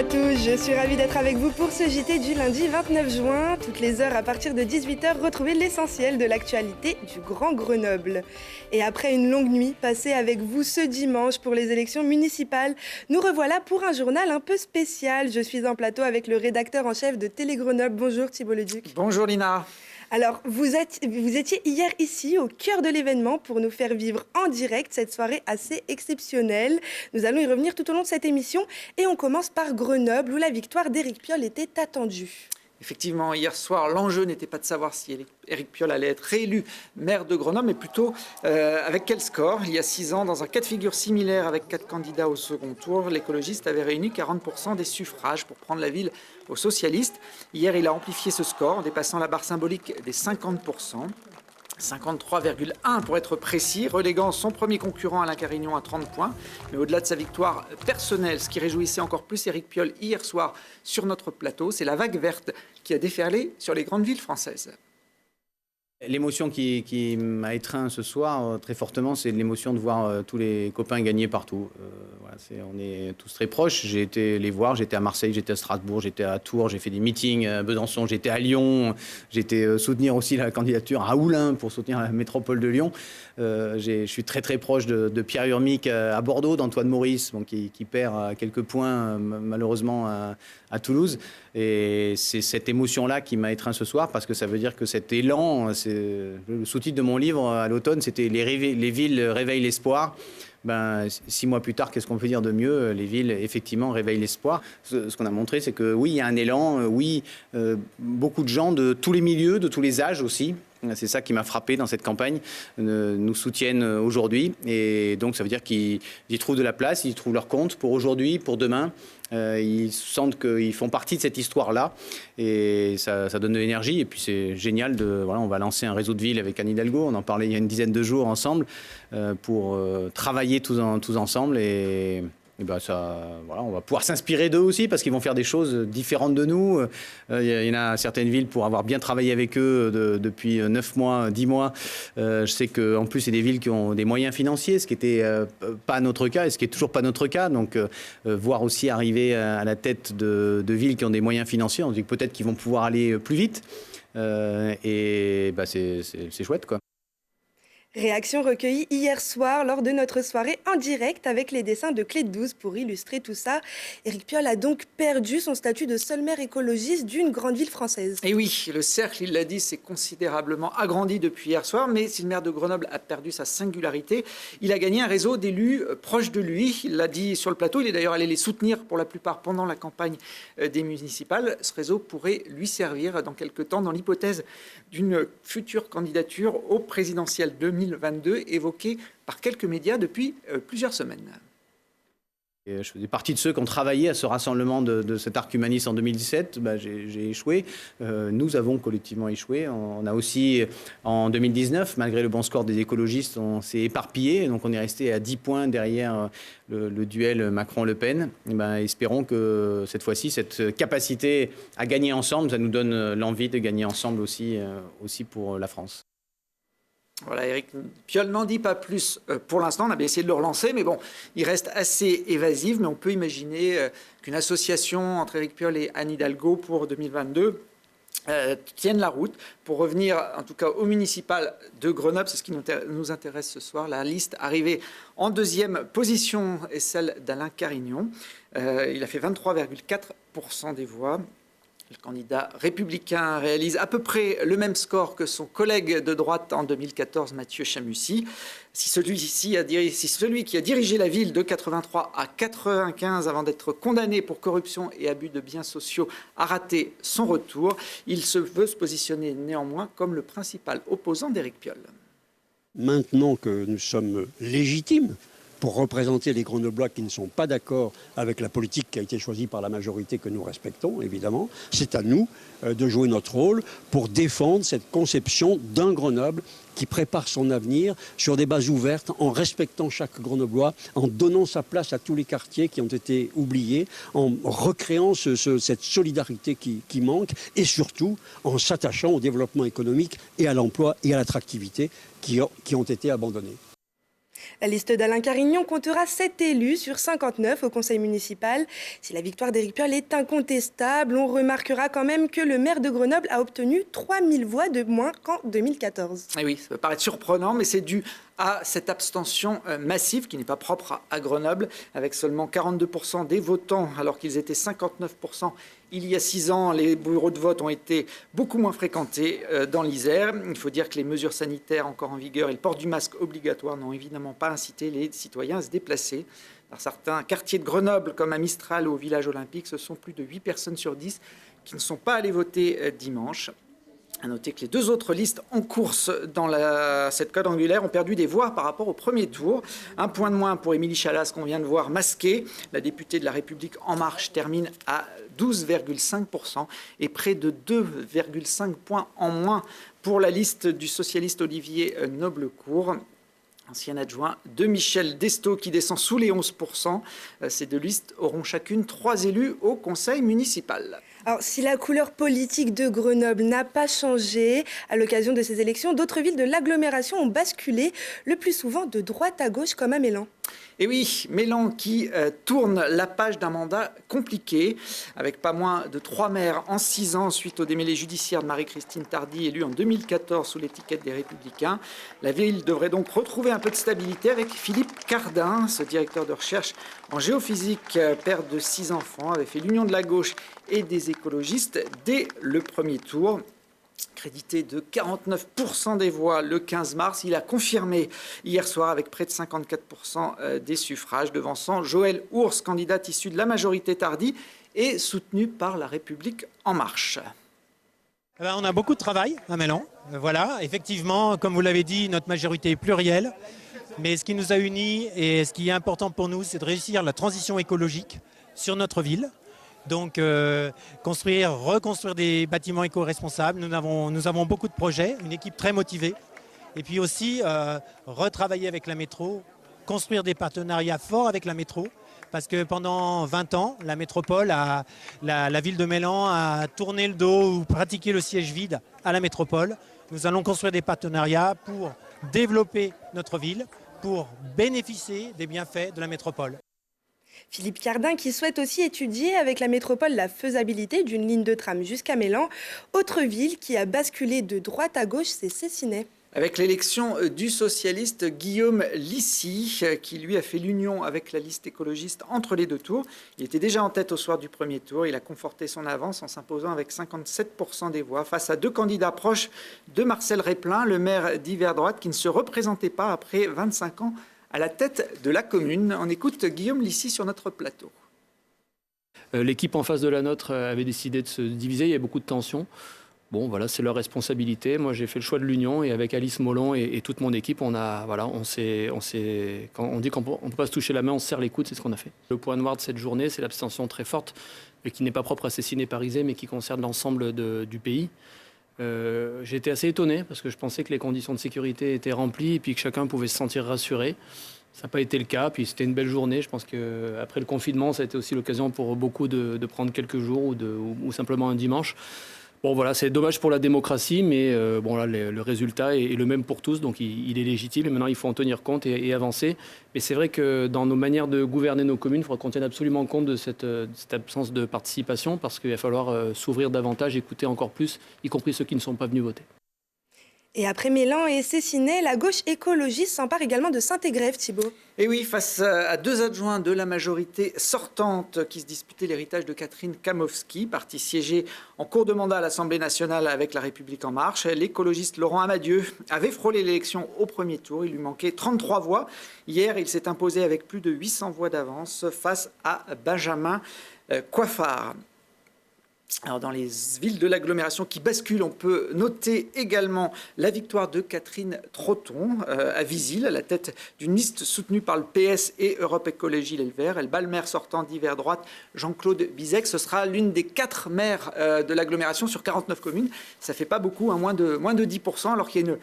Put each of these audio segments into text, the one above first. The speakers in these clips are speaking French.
à tous, je suis ravie d'être avec vous pour ce JT du lundi 29 juin. Toutes les heures à partir de 18h, retrouvez l'essentiel de l'actualité du Grand Grenoble. Et après une longue nuit passée avec vous ce dimanche pour les élections municipales, nous revoilà pour un journal un peu spécial. Je suis en plateau avec le rédacteur en chef de Télé Grenoble. Bonjour Thibault Leduc. Bonjour Lina. Alors, vous étiez hier ici, au cœur de l'événement, pour nous faire vivre en direct cette soirée assez exceptionnelle. Nous allons y revenir tout au long de cette émission. Et on commence par Grenoble, où la victoire d'Éric Piolle était attendue. Effectivement, hier soir, l'enjeu n'était pas de savoir si Éric Piolle allait être réélu maire de Grenoble, mais plutôt avec quel score. Il y a 6 ans, dans un cas de figure similaire avec 4 candidats au second tour, l'écologiste avait réuni 40% des suffrages pour prendre la ville aux socialistes. Hier, il a amplifié ce score en dépassant la barre symbolique des 50%. 53,1 pour être précis, reléguant son premier concurrent Alain Carignon à 30 points. Mais au-delà de sa victoire personnelle, ce qui réjouissait encore plus Éric Piolle hier soir sur notre plateau, c'est la vague verte qui a déferlé sur les grandes villes françaises. L'émotion qui m'a étreint ce soir très fortement, c'est l'émotion de voir tous les copains gagner partout. Voilà, on est tous très proches. J'ai été les voir, j'étais à Marseille, j'étais à Strasbourg, j'étais à Tours, j'ai fait des meetings à Besançon, j'étais à Lyon, j'étais soutenir aussi la candidature à Oulin pour soutenir la métropole de Lyon. Je suis très très proche de Pierre Urmic à Bordeaux, d'Antoine Maurice, bon, qui perd à quelques points malheureusement à Toulouse. Et c'est cette émotion-là qui m'a étreint ce soir, parce que ça veut dire que cet élan, le sous-titre de mon livre à l'automne, c'était les villes réveillent l'espoir. 6 mois plus tard, qu'est-ce qu'on peut dire de mieux? Les villes, effectivement, réveillent l'espoir. Ce qu'on a montré, c'est que oui, il y a un élan, oui, beaucoup de gens de tous les milieux, de tous les âges aussi. C'est ça qui m'a frappé dans cette campagne, nous soutiennent aujourd'hui. Et donc, ça veut dire qu'ils y trouvent de la place, ils y trouvent leur compte pour aujourd'hui, pour demain. Ils sentent qu'ils font partie de cette histoire-là. Et ça donne de l'énergie. Et puis, c'est génial. On va lancer un réseau de villes avec Anne Hidalgo. On en parlait il y a une dizaine de jours ensemble pour travailler tous ensemble. Et on va pouvoir s'inspirer d'eux aussi, parce qu'ils vont faire des choses différentes de nous. Il y en a certaines villes, pour avoir bien travaillé avec eux depuis 9 mois, 10 mois. Je sais qu'en plus, c'est des villes qui ont des moyens financiers, ce qui n'était pas notre cas et ce qui n'est toujours pas notre cas. Donc, voir aussi arriver à la tête de villes qui ont des moyens financiers, on dit que peut-être qu'ils vont pouvoir aller plus vite. C'est chouette, quoi. Réaction recueillie hier soir lors de notre soirée en direct avec les dessins de Clé de 12 pour illustrer tout ça. Éric Piolle a donc perdu son statut de seul maire écologiste d'une grande ville française. Et oui, le cercle, il l'a dit, s'est considérablement agrandi depuis hier soir. Mais si le maire de Grenoble a perdu sa singularité, il a gagné un réseau d'élus proches de lui. Il l'a dit sur le plateau, il est d'ailleurs allé les soutenir pour la plupart pendant la campagne des municipales. Ce réseau pourrait lui servir dans quelques temps dans l'hypothèse d'une future candidature au présidentiel 2022 évoquée par quelques médias depuis plusieurs semaines. Je faisais partie de ceux qui ont travaillé à ce rassemblement de cet arc humaniste en 2017. J'ai échoué. Nous avons collectivement échoué. On a aussi, en 2019, malgré le bon score des écologistes, on s'est éparpillé. Donc on est resté à 10 points derrière le duel Macron-Le Pen. Espérons que cette fois-ci, cette capacité à gagner ensemble, ça nous donne l'envie de gagner ensemble aussi pour la France. Voilà, Éric Piolle n'en dit pas plus pour l'instant. On a bien essayé de le relancer, mais bon, il reste assez évasif. Mais on peut imaginer qu'une association entre Éric Piolle et Anne Hidalgo pour 2022 tienne la route. Pour revenir, en tout cas, au municipal de Grenoble, c'est ce qui nous intéresse ce soir. La liste arrivée en deuxième position est celle d'Alain Carignon. Il a fait 23,4% des voix. Le candidat républicain réalise à peu près le même score que son collègue de droite en 2014, Mathieu Chamussy. Si celui qui a dirigé la ville de 83 à 95 avant d'être condamné pour corruption et abus de biens sociaux a raté son retour, il veut se positionner néanmoins comme le principal opposant d'Éric Piolle. Maintenant que nous sommes légitimes pour représenter les Grenoblois qui ne sont pas d'accord avec la politique qui a été choisie par la majorité que nous respectons, évidemment. C'est à nous de jouer notre rôle pour défendre cette conception d'un Grenoble qui prépare son avenir sur des bases ouvertes, en respectant chaque Grenoblois, en donnant sa place à tous les quartiers qui ont été oubliés, en recréant cette solidarité qui manque, et surtout en s'attachant au développement économique et à l'emploi et à l'attractivité qui ont été abandonnés. La liste d'Alain Carignon comptera 7 élus sur 59 au conseil municipal. Si la victoire d'Éric Piolle est incontestable, on remarquera quand même que le maire de Grenoble a obtenu 3000 voix de moins qu'en 2014. Et oui, ça peut paraître surprenant, mais c'est dû à cette abstention massive qui n'est pas propre à Grenoble, avec seulement 42% des votants, alors qu'ils étaient 59% il y a 6 ans. Les bureaux de vote ont été beaucoup moins fréquentés dans l'Isère. Il faut dire que les mesures sanitaires encore en vigueur et le port du masque obligatoire n'ont évidemment pas incité les citoyens à se déplacer. Dans certains quartiers de Grenoble, comme à Mistral ou au village olympique, ce sont plus de 8 personnes sur 10 qui ne sont pas allées voter dimanche. À noter que les 2 autres listes en course dans cette quadrangulaire ont perdu des voix par rapport au premier tour. 1 point de moins pour Émilie Chalas qu'on vient de voir masquée. La députée de La République En Marche termine à 12,5% et près de 2,5 points en moins pour la liste du socialiste Olivier Noblecourt, ancien adjoint de Michel Destot, qui descend sous les 11%. Ces 2 listes auront chacune 3 élus au conseil municipal. Alors, si la couleur politique de Grenoble n'a pas changé à l'occasion de ces élections, d'autres villes de l'agglomération ont basculé, le plus souvent de droite à gauche, comme à Mélan. Et oui, Mélan qui tourne la page d'un mandat compliqué, avec pas moins de 3 maires en 6 ans suite au démêlé judiciaire de Marie-Christine Tardy, élue en 2014 sous l'étiquette des Républicains. La ville devrait donc retrouver un peu de stabilité avec Philippe Cardin, ce directeur de recherche en géophysique, père de 6 enfants, avait fait l'union de la gauche et des écologistes dès le premier tour. Crédité de 49% des voix le 15 mars, il a confirmé hier soir avec près de 54% des suffrages, devançant Joëlle Ours, candidate issue de la majorité Tardy et soutenue par La République En Marche. On a beaucoup de travail à Mélan. Voilà, effectivement, comme vous l'avez dit, notre majorité est plurielle. Mais ce qui nous a unis et ce qui est important pour nous, c'est de réussir la transition écologique sur notre ville. Donc reconstruire des bâtiments éco-responsables. Nous avons beaucoup de projets, une équipe très motivée. Et puis aussi retravailler avec la métro, construire des partenariats forts avec la métro. Parce que pendant 20 ans, la métropole, la ville de Mélan a tourné le dos ou pratiqué le siège vide à la métropole. Nous allons construire des partenariats pour développer notre ville, pour bénéficier des bienfaits de la métropole. Philippe Cardin qui souhaite aussi étudier avec la métropole la faisabilité d'une ligne de tram jusqu'à Mélan. Autre ville qui a basculé de droite à gauche, c'est Cessinay. Avec l'élection du socialiste Guillaume Lissy, qui lui a fait l'union avec la liste écologiste entre les 2 tours. Il était déjà en tête au soir du premier tour. Il a conforté son avance en s'imposant avec 57% des voix face à 2 candidats proches de Marcel Réplin, le maire d'Hiver Droite, qui ne se représentait pas après 25 ans à la tête de la commune. On écoute Guillaume Lissy sur notre plateau. L'équipe en face de la nôtre avait décidé de se diviser, il y a beaucoup de tensions. Bon, voilà, c'est leur responsabilité. Moi, j'ai fait le choix de l'union et avec Alice Molon et toute mon équipe, quand on dit qu'on ne peut pas se toucher la main, on se serre les coudes, c'est ce qu'on a fait. Le point noir de cette journée, c'est l'abstention très forte, qui n'est pas propre à Cessinay-Parisais, mais qui concerne l'ensemble du pays. J'ai été assez étonné parce que je pensais que les conditions de sécurité étaient remplies et puis que chacun pouvait se sentir rassuré. Ça n'a pas été le cas, puis c'était une belle journée. Je pense qu'après le confinement, ça a été aussi l'occasion pour beaucoup de prendre quelques jours ou simplement un dimanche. Bon voilà, c'est dommage pour la démocratie, mais bon là le résultat est le même pour tous, donc il est légitime et maintenant il faut en tenir compte et avancer. Mais c'est vrai que dans nos manières de gouverner nos communes, il faudra qu'on tienne absolument compte de cette absence de participation parce qu'il va falloir s'ouvrir davantage, écouter encore plus, y compris ceux qui ne sont pas venus voter. Et après Mélan et Cessinay, la gauche écologiste s'empare également de Saint-Égrève, Thibault. Et oui, face à 2 adjoints de la majorité sortante qui se disputaient l'héritage de Catherine Kamowski, parti siéger en cours de mandat à l'Assemblée nationale avec La République En Marche, l'écologiste Laurent Amadieu avait frôlé l'élection au premier tour. Il lui manquait 33 voix. Hier, il s'est imposé avec plus de 800 voix d'avance face à Benjamin Coiffard. Alors dans les villes de l'agglomération qui basculent, on peut noter également la victoire de Catherine Trotton à Visil, à la tête d'une liste soutenue par le PS et Europe Écologie Les Verts. Elle bat le maire sortant d'Hiver Droite, Jean-Claude Bizek. Ce sera l'une des 4 maires de l'agglomération sur 49 communes. Ça fait pas beaucoup, hein, moins de 10%, alors qu'il y a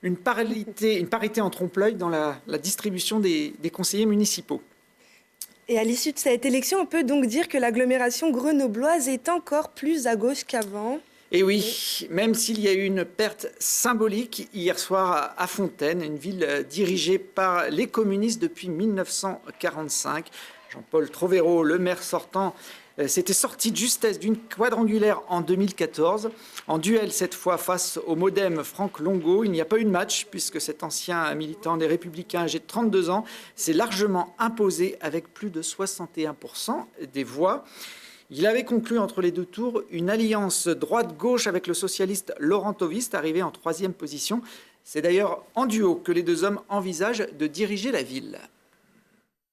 une parité en trompe-l'œil dans la distribution des conseillers municipaux. Et à l'issue de cette élection, on peut donc dire que l'agglomération grenobloise est encore plus à gauche qu'avant. Et oui, même s'il y a eu une perte symbolique hier soir à Fontaine, une ville dirigée par les communistes depuis 1945. Jean-Paul Trovero, le maire sortant, s'était sorti de justesse d'une quadrangulaire en 2014. En duel cette fois face au MoDem Franck Longo. Il n'y a pas eu de match puisque cet ancien militant des Républicains âgé de 32 ans s'est largement imposé avec plus de 61% des voix. Il avait conclu entre les deux tours une alliance droite-gauche avec le socialiste Laurent Tovist, arrivé en 3e position. C'est d'ailleurs en duo que les deux hommes envisagent de diriger la ville.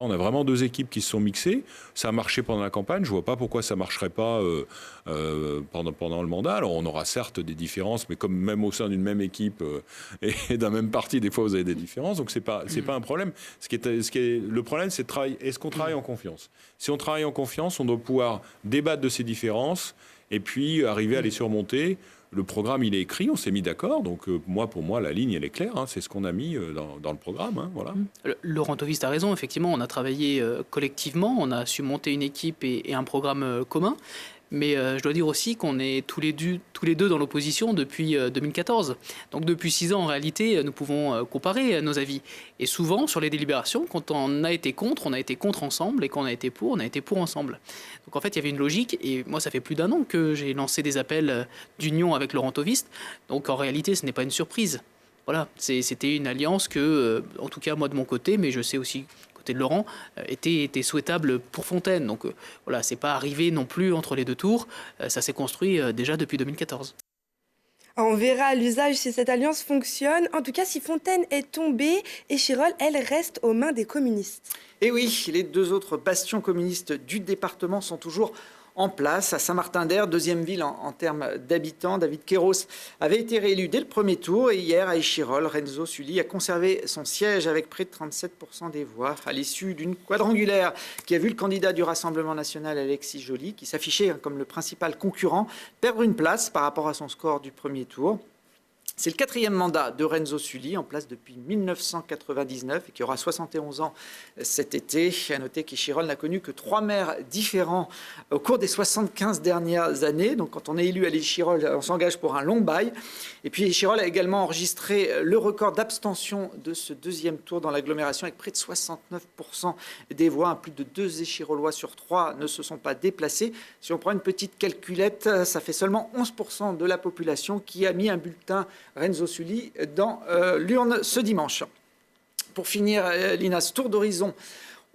On a vraiment 2 équipes qui se sont mixées. Ça a marché pendant la campagne. Je ne vois pas pourquoi ça ne marcherait pas pendant le mandat. Alors, on aura certes des différences, mais comme même au sein d'une même équipe et d'un même parti, des fois, vous avez des différences. Donc, ce n'est pas un problème. Le problème, c'est de travailler. Est-ce qu'on travaille en confiance ? Si on travaille en confiance, on doit pouvoir débattre de ces différences et puis arriver à les surmonter. Le programme, il est écrit, on s'est mis d'accord. Donc, pour moi, la ligne, elle est claire. Hein, c'est ce qu'on a mis dans le programme. Hein, voilà. Laurent Tovist a raison. Effectivement, on a travaillé collectivement. On a su monter une équipe et un programme commun. Mais je dois dire aussi qu'on est tous les deux dans l'opposition depuis 2014. Donc depuis 6 ans, en réalité, nous pouvons comparer nos avis. Et souvent, sur les délibérations, quand on a été contre ensemble. Et quand on a été pour ensemble. Donc en fait, il y avait une logique. Et moi, ça fait plus d'1 an que j'ai lancé des appels d'union avec Laurent Tovist. Donc en réalité, ce n'est pas une surprise. Voilà, c'était une alliance que, en tout cas moi de mon côté, mais je sais aussi côté de Laurent, était souhaitable pour Fontaine. Donc voilà, c'est pas arrivé non plus entre les deux tours, ça s'est construit déjà depuis 2014. On verra à l'usage si cette alliance fonctionne. En tout cas, si Fontaine est tombée, Échirolles, elle reste aux mains des communistes. Et oui, les 2 autres bastions communistes du département sont toujours en place. À Saint-Martin-d'Hères, 2e ville en termes d'habitants, David Queiroz avait été réélu dès le premier tour. Et hier, à Échirolles, Renzo Sully a conservé son siège avec près de 37% des voix à l'issue d'une quadrangulaire qui a vu le candidat du Rassemblement national, Alexis Joly, qui s'affichait comme le principal concurrent, perdre une place par rapport à son score du premier tour. C'est le 4e mandat de Renzo Sully, en place depuis 1999 et qui aura 71 ans cet été. À noter qu'Échirolles n'a connu que 3 maires différents au cours des 75 dernières années. Donc quand on est élu à l'Échirolles, on s'engage pour un long bail. Et puis Échirolles a également enregistré le record d'abstention de ce 2e tour dans l'agglomération avec près de 69% des voix. Plus de 2 Échirollois sur 3 ne se sont pas déplacés. Si on prend une petite calculette, ça fait seulement 11% de la population qui a mis un bulletin Renzo Sully dans l'urne ce dimanche. Pour finir, Linas, tour d'horizon,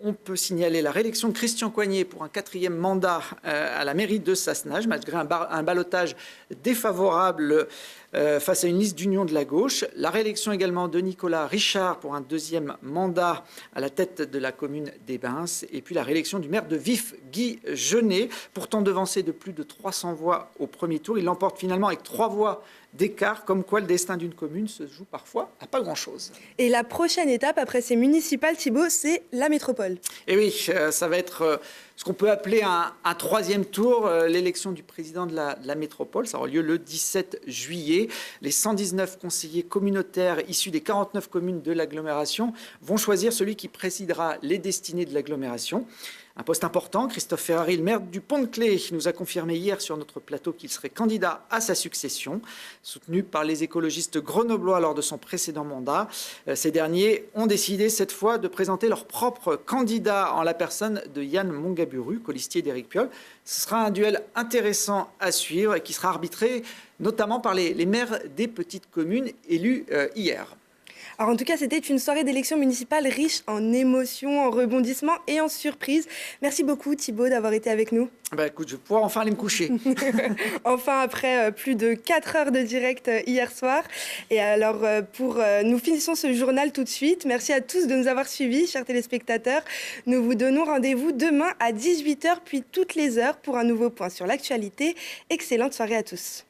on peut signaler la réélection de Christian Coignet pour un 4e mandat à la mairie de Sassenage, malgré un ballottage défavorable face à une liste d'union de la gauche. La réélection également de Nicolas Richard pour un 2e mandat à la tête de la commune d'Ebens. Et puis la réélection du maire de Vif, Guy Genet, pourtant devancé de plus de 300 voix au premier tour. Il l'emporte finalement avec 3 voix d'écart, comme quoi le destin d'une commune se joue parfois à pas grand-chose. Et la prochaine étape après ces municipales, Thibaut, c'est la métropole. Et oui, ça va être ce qu'on peut appeler un 3e tour, l'élection du président de la métropole. Ça aura lieu le 17 juillet. Les 119 conseillers communautaires issus des 49 communes de l'agglomération vont choisir celui qui présidera les destinées de l'agglomération. Un poste important, Christophe Ferrari, le maire du Pont-de-Clé, nous a confirmé hier sur notre plateau qu'il serait candidat à sa succession, soutenu par les écologistes grenoblois lors de son précédent mandat. Ces derniers ont décidé cette fois de présenter leur propre candidat en la personne de Yann Mongaburu, colistier d'Éric Piolle. Ce sera un duel intéressant à suivre et qui sera arbitré notamment par les maires des petites communes élus hier. Alors en tout cas, c'était une soirée d'élection municipale riche en émotions, en rebondissements et en surprises. Merci beaucoup Thibaut d'avoir été avec nous. Écoute, je vais pouvoir enfin aller me coucher. Enfin, après plus de 4 heures de direct hier soir. Et alors, nous finissons ce journal tout de suite. Merci à tous de nous avoir suivis, chers téléspectateurs. Nous vous donnons rendez-vous demain à 18h, puis toutes les heures pour un nouveau point sur l'actualité. Excellente soirée à tous.